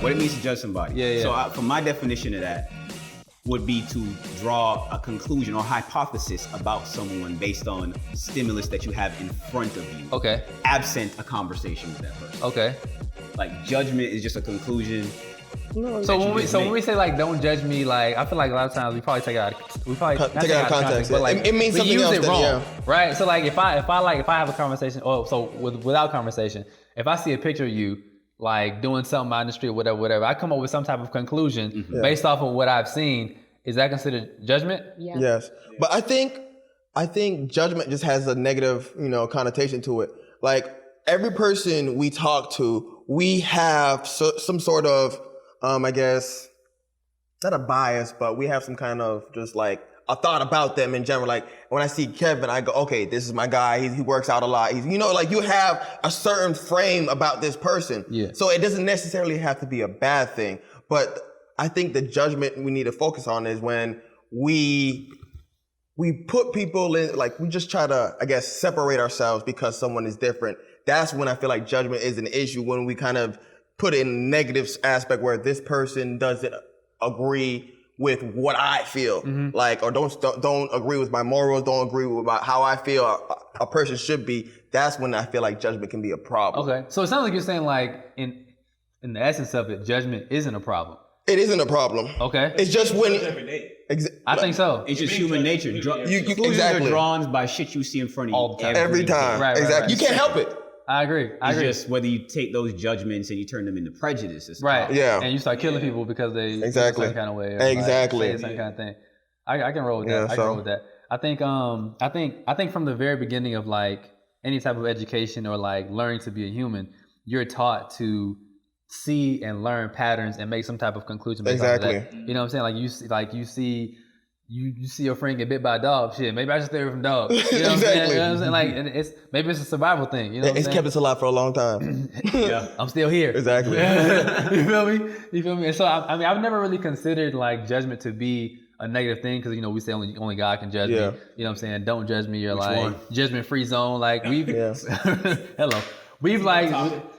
what it means to judge somebody. Yeah. So for my definition of that would be to draw a conclusion or hypothesis about someone based on stimulus that you have in front of you. Okay. Absent a conversation with that person. Okay. Like judgment is just a conclusion. So when we say like don't judge me, like I feel like a lot of times we probably take it out of context, but like it means something use else. It wrong, right? So like if I have a conversation, without conversation, if I see a picture of you like doing something out in the street, whatever, I come up with some type of conclusion based off of what I've seen. Is that considered judgment? Yeah. Yes, but I think judgment just has a negative, connotation to it. Like every person we talk to, we have some sort of, I guess, not a bias, but we have some kind of just like a thought about them in general. Like when I see Kevin, I go, okay, this is my guy. He works out a lot. He's, like you have a certain frame about this person. Yeah. So it doesn't necessarily have to be a bad thing. But I think the judgment we need to focus on is when we put people in, like we just try to, I guess, separate ourselves because someone is different. That's when I feel like judgment is an issue, when we kind of put in negative aspect where this person doesn't agree with what I feel, like, or don't agree with my morals, don't agree with how I feel a person should be. That's when I feel like judgment can be a problem. Okay, so it sounds like you're saying like in the essence of it, judgment isn't a problem. It isn't a problem. Okay, it's just when I think so. It's just human nature. Conclusions exactly. are drawn by shit you see in front of you all the time. Every time. Right, exactly. You can't help it. I agree. It's just whether you take those judgments and you turn them into prejudice. Right. Yeah. And you start killing people because they feel a certain kind of way. Or Exactly. Like, say a certain kind of thing. I can roll with that. I can roll with that. I think from the very beginning of like any type of education or like learning to be a human, you're taught to see and learn patterns and make some type of conclusion based off of that. You know what I'm saying? You see your friend get bit by a dog. Shit, maybe I should stay away from dogs. You know what I'm saying? You know what I'm saying? Like maybe it's a survival thing. You know what I'm saying? Kept us alive for a long time. Yeah, I'm still here. Exactly. You feel me? And so I mean, I've never really considered like judgment to be a negative thing because we say only God can judge me. You know what I'm saying? Don't judge me. You're judgment free zone. Like we've hello. We've like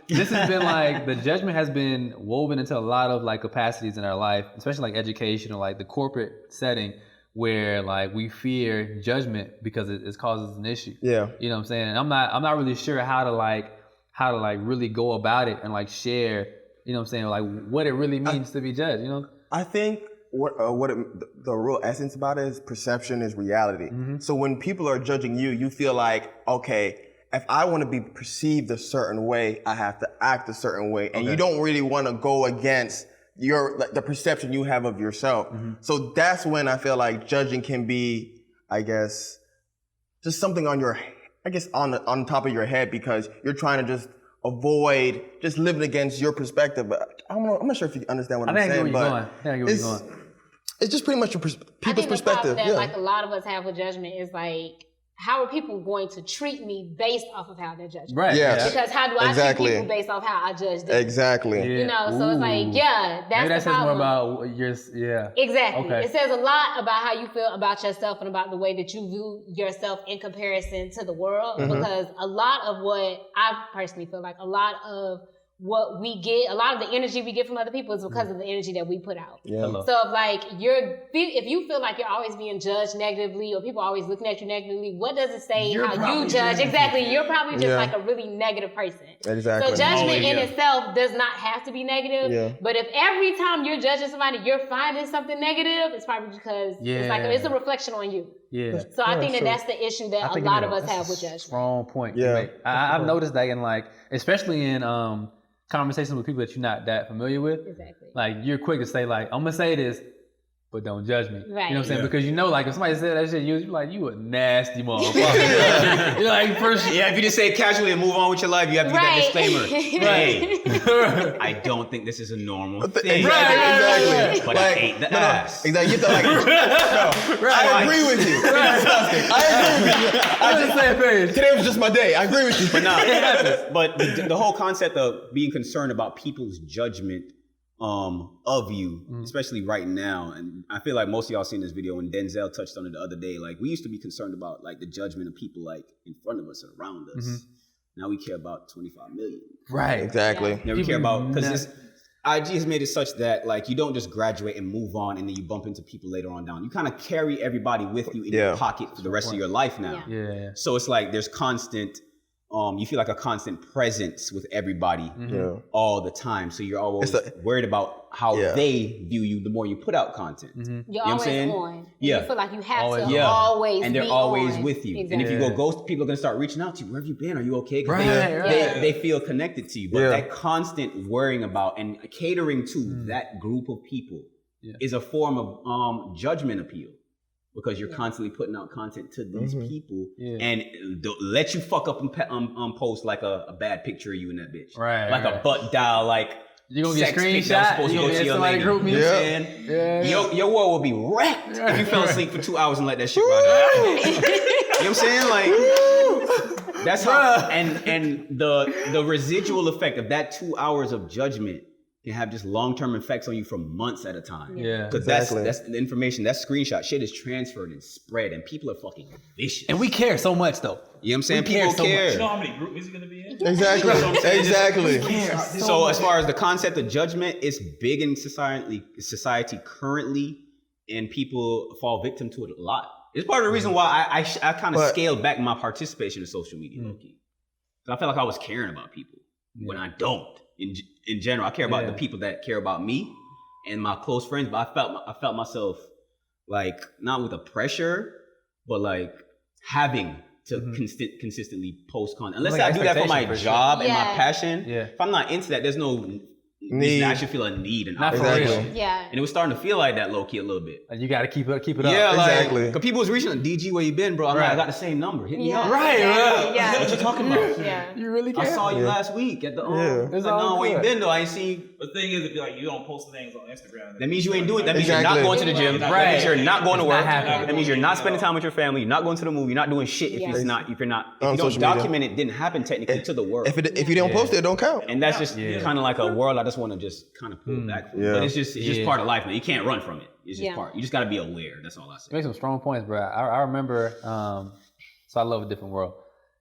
this has been like the judgment has been woven into a lot of like capacities in our life, especially like education or like the corporate setting, where like we fear judgment because it causes an issue. Yeah. You know what I'm saying? And I'm not really sure how to really go about it and like share, you know what I'm saying, like what it really means to be judged, I think the real essence about it is perception is reality. So when people are judging you, you feel like, okay, if I want to be perceived a certain way, I have to act a certain way. And you don't really want to go against the perception you have of yourself. So that's when I feel like judging can be, I guess, just something on on top of your head because you're trying to just avoid just living against your perspective. But I'm not sure if you understand what I'm saying. I think I get where you're going. It's just pretty much people's perspective. That like a lot of us have with judgment is like, how are people going to treat me based off of how they're judging? Right. Yeah. Because how do I treat people based off how I judge them? Exactly. Yeah. So it's like, that's maybe that the says problem. more about Exactly. Okay. It says a lot about how you feel about yourself and about the way that you view yourself in comparison to the world. Because a lot of what I personally feel like, a lot of what we get, a lot of the energy we get from other people is because of the energy that we put out. Yeah. So if you feel like you're always being judged negatively or people are always looking at you negatively, what does it say how you judge? Exactly. You're probably just like a really negative person. Exactly. So judgment in itself does not have to be negative. Yeah. But if every time you're judging somebody, you're finding something negative, it's probably because it's a reflection on you. Yeah. So I think that's the issue that a lot of us have with judgment. Strong point. Yeah. I've noticed that in like, especially in conversations with people that you're not that familiar with. Exactly. Like you're quick to say like, I'm gonna say this, but don't judge me. Right. You know what I'm saying? Because like if somebody said that shit, you're like, you a nasty motherfucker. You're like, if you just say it casually and move on with your life, you have to get that disclaimer. Hey, I don't think this is a normal thing. Exactly. But I ate the ass. Exactly. You I agree with you. I just say today was just my day. I agree with you. But no, it happens. But the whole concept of being concerned about people's judgment of you, especially right now, and I feel like most of y'all seen this video when Denzel touched on it the other day. Like we used to be concerned about like the judgment of people like in front of us and around us. Now we care about 25 million. Right. Exactly. Now we care about because IG has made it such that like you don't just graduate and move on and then you bump into people later on down. You kind of carry everybody with you in your pocket for the rest of your life now. Yeah. So it's like there's constant, you feel like a constant presence with everybody all the time. So you're always worried about how they view you the more you put out content. You're you know what I'm always saying? on. Yeah. You feel like you have to always and they're be always on. with you. Exactly. And if you go ghost, people are going to start reaching out to you. Where have you been? Are you okay? They feel connected to you. But that constant worrying about and catering to that group of people is a form of judgment appeal. Because you're constantly putting out content to these people and they'll let you fuck up and post like a bad picture of you in that bitch. Right. Like a butt dial, like you're going to get sex pic that was supposed screenshot. to go to your lady. Group me. You know what I'm saying? Your world will be wrecked if you fell asleep for 2 hours and let that shit run out. You know what I'm saying? Like, that's how, and the residual effect of that 2 hours of judgment can have just long-term effects on you for months at a time. Yeah. Because that's the information, that screenshot shit is transferred and spread and people are fucking vicious. And we care so much though. You know what I'm saying? People care. You know how many groups he's gonna be in? Exactly. So as far as the concept of judgment, it's big in society currently, and people fall victim to it a lot. It's part of the reason why I kind of scaled back my participation in social media, low-key. I felt like I was caring about people when I don't. In general, I care about the people that care about me and my close friends, but I felt myself like not with a pressure, but like having to consistently post content. Unless I do that for my job and my passion. Yeah. If I'm not into that, there's no need. I should feel a need and obligation. Yeah. And it was starting to feel like that low key a little bit. And you got to keep it up. Yeah, exactly. Because people was reaching DG, where you been, bro? I'm like, I got the same number. Hit me up. Right. Yeah. What you talking about? Yeah. You really care? I saw you last week at the It's like, all no, where you good. been though? I ain't seen you. The thing is, if you like you don't post things on Instagram, That means you ain't doing. That means Exactly. you're not going to the gym. Right. That means you're not going to work. happening. That means you're not spending time with your family. You're not going to the movie. You're not doing shit if Yeah. you're not. If you don't social media. document it, didn't happen technically to the world. If you don't post it don't count. And that's just kind of like a world I just want to just kind of pull back from. But it's just part of life, man. You can't run from it. It's just part. You just got to be aware. That's all I say. You make some strong points, bro. I remember, so I love A Different World.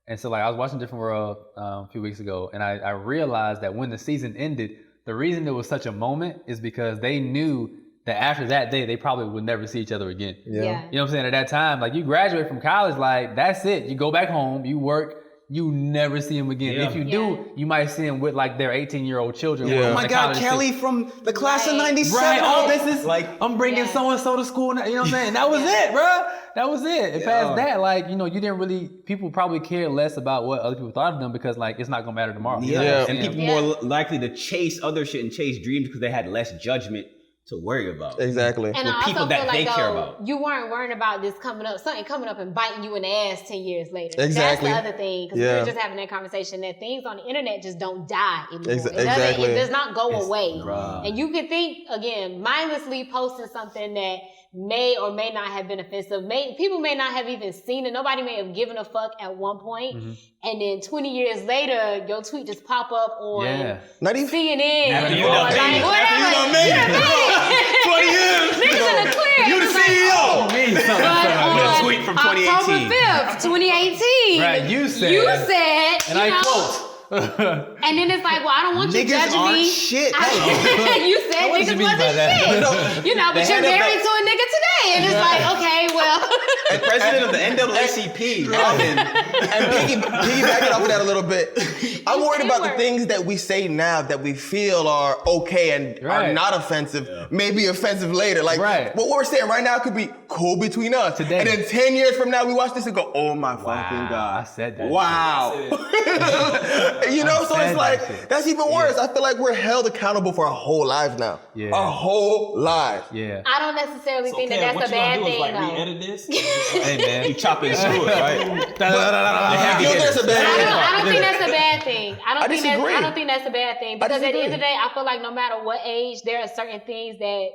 And so like I was watching Different World a few weeks ago, and I realized that when the season ended, the reason there was such a moment is because they knew that after that day, they probably would never see each other again. Yeah. You know what I'm saying? At that time, like you graduate from college, like that's it. You go back home, you work, you never see them again. Yeah. If you do, you might see them with like their 18-year-old children. Yeah. Oh my God, Kelly from the class of '97. Right. Oh, this is like I'm bringing so and so to school. Now, you know what I'm saying? That was it, bro. That was it. And past that, like you didn't really. People probably care less about what other people thought of them because like it's not gonna matter tomorrow. and people more likely to chase other shit and chase dreams because they had less judgment to worry about. Exactly. And With I people also that feel they like care though, about. you weren't worrying about this something coming up and biting you in the ass 10 years later. Exactly. That's the other thing. Because we were just having that conversation that things on the internet just don't die anymore. Exactly. It does not go away. Right. And you can think, again, mindlessly posting something that may or may not have been offensive. People may not have even seen it. Nobody may have given a fuck at one point. And then 20 years later, your tweet just pop up on Not even CNN. After you or done made it. whatever. After you done made it. 20 years. Niggas in the clear. You the It's like, CEO. But tweet from 2018. October 5th, 2018. Right, you said, and I quote. And then it's like, well, I don't want you Niggas judging aren't me. shit. You said What did you niggas mean by wasn't that? shit. But The you're head of married to a nigga today. And it's like, okay, well. The president of the NAACP, Robin. And piggybacking off of that a little bit, I'm worried about the Teamwork. things that we say now that we feel are okay and are not offensive, may be offensive later. Like, what we're saying right now could be cool between us. Today. And then 10 years from now, we watch this and go, oh my fucking God. I said that. Wow. So it's like, that's even worse. I feel like we're held accountable for our whole lives now. Yeah. Our whole lives. Yeah. I don't necessarily think okay, that what that's a you bad gonna do is thing, like though. re-edit this. Hey man. You chop it and screw it, right? I feel that's a bad thing. I don't think that's a bad thing. I disagree. don't think that's a bad thing. Because at the end of the day, I feel like no matter what age, there are certain things that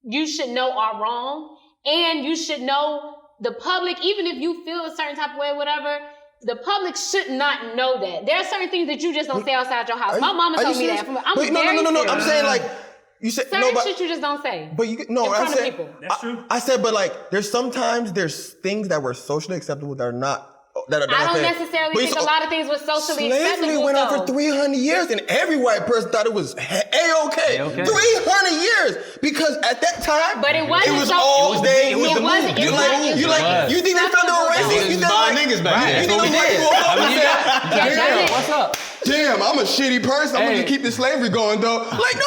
you should know are wrong. And you should know the public, even if you feel a certain type of way, whatever, the public should not know that. There are certain things that you just don't say outside your house. My mama told me that. No. I'm saying like, you said certain shit you just don't say. But you no, in I front of said people. That's true. I said, but like, there's things that were socially acceptable that are not that are I don't okay. necessarily But think a lot of things were socially slavery acceptable. went on though. for 300 years, and every white person thought it was A-okay. 300 years, because at that time, But it wasn't. it was so, all day. It wasn't. You think they felt they were racist? You think niggas back then. You think them white people woke up and said, What's up? damn, I'm a shitty person. I'm gonna keep the slavery going though. Like, no,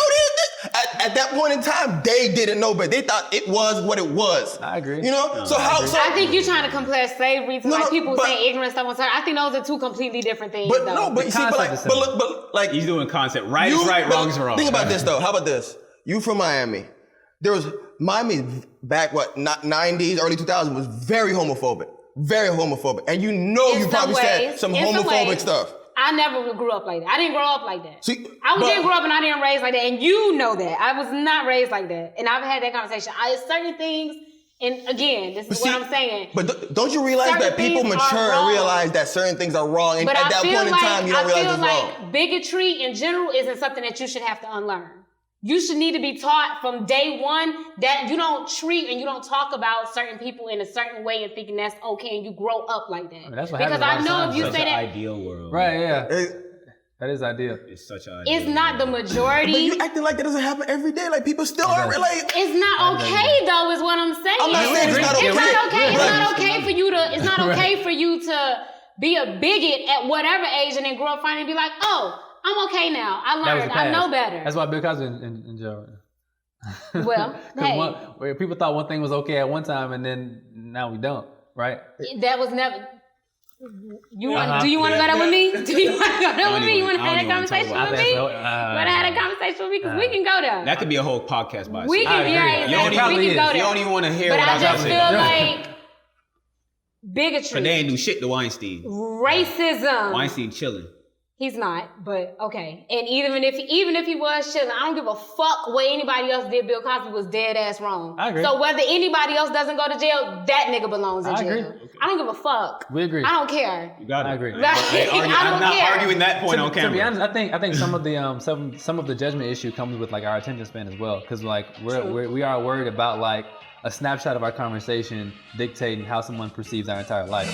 at that point in time, they didn't know, but they thought it was what it was. I agree. You know? So I think you're trying to compare slavery to like people but- saying ignorant stuff on Twitter. I think those are two completely different things. But though. no, but you see, but like He's doing concept. Right is right, wrong is wrong. Think about this though. How about this? You from Miami. Miami back, 90s, early 2000s was very homophobic. Very homophobic. And you know you probably said some homophobic stuff. I never grew up like that. I didn't grow up like that. See, didn't grow up and I didn't raise like that. And you know that. I was not raised like that. And I've had that conversation. Certain things, and again, this is what I'm saying. But don't you realize that people things mature are and wrong. realize that certain things are wrong? And But at that point in time, you don't realize it's I wrong. feel like bigotry in general isn't something that you should have to unlearn. You should need to be taught from day one that you don't treat and you don't talk about certain people in a certain way and thinking that's okay, and you grow up like that. That's what because happens a lot I know of if you times. say that, ideal world. Right, yeah. That is ideal. It's such an ideal it's not the But majority. you acting like that doesn't happen every day. Like people still are like. It's not okay though, is what I'm saying. I'm not saying it's not okay. It's not okay. It's Right. not okay for you to. It's not okay for you to be a bigot at whatever age and then grow up finally and be like, oh, I'm okay now. I learned. I know better. That's why Bill Cosby in jail. Well, hey, where people thought one thing was okay at one time and then now we don't, right? that was never. Do you want to go there with me? Do you want to go there with me? You want to have that conversation with me? Want to have that conversation with me? Because we can go there. That could be a whole podcast by itself. We can, You don't we can even, go there. you don't even want to hear But what I I got just to feel say. like bigotry, But they ain't do shit to Weinstein. racism. Weinstein chilling. He's not, but okay. And even if he was chilling, I don't give a fuck what anybody else did. Bill Cosby was dead ass wrong. I agree. So whether anybody else doesn't go to jail, that nigga belongs in I jail. agree. I don't give a fuck. We agree. I don't care. You got it. I agree. Like, I'm I not don't care. arguing that point on To camera. be honest, I think some of the some of the judgment issue comes with like our attention span as well, because like we are worried about like a snapshot of our conversation dictating how someone perceives our entire life.